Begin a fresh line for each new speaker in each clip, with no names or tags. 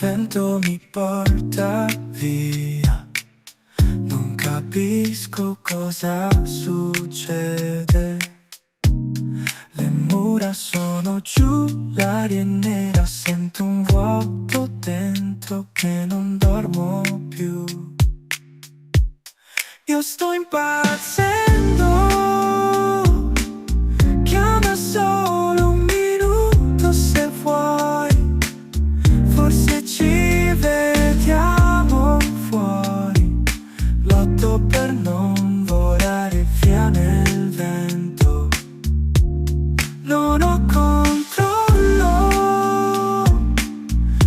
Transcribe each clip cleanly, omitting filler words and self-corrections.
vento mi porta via. Non capisco cosa succede. Le mura sono giù, l'aria è nera, sento un vuoto dentro che non dormo più. Io sto impazzendo. Chiama solo un minuto se vuoi. Forse ci vediamo fuori. Lotto per non volare via nel vento. Non ho controllo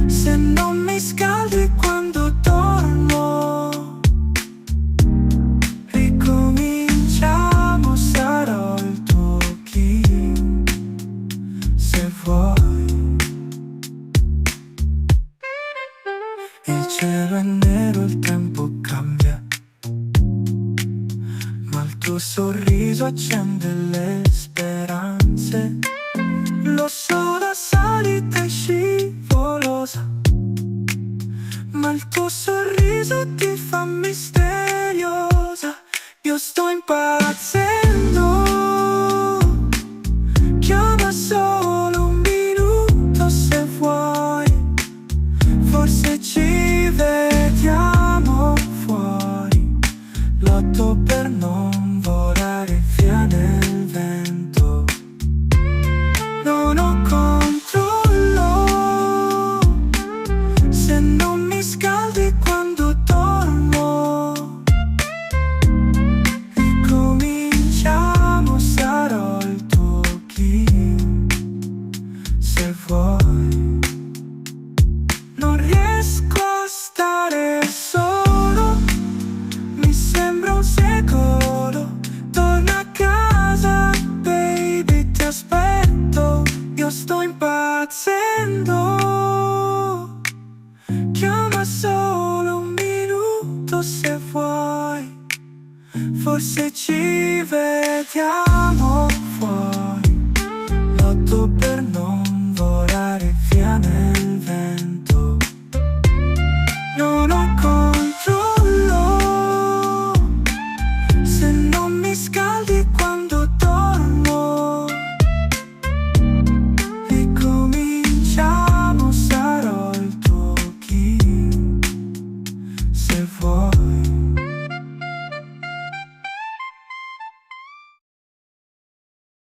se non mi scaldi quando dormo. Ricominciamo, sarò il tuo king se vuoi. Il cielo è nero, il tempo cambia, ma il tuo sorriso accende le speranze. Lo so, la salita è scivolosa, ma il tuo sorriso ti fa misteriosa. Io sto impazzendo. Chiama solo un minuto se vuoi. Forse ci vediamo fuori. Lotto per non volare via nel vento. Non ho controllo se non mi scaldi quando dormo. Ricominciamo, sarò il tuo king se vuoi. Non riesco a stare solo, mi sembra un secolo. Torna a casa, baby, ti aspetto. Io sto impazzendo. Chiama solo un minuto se vuoi. Forse ci vediamo fuori. Lotto per non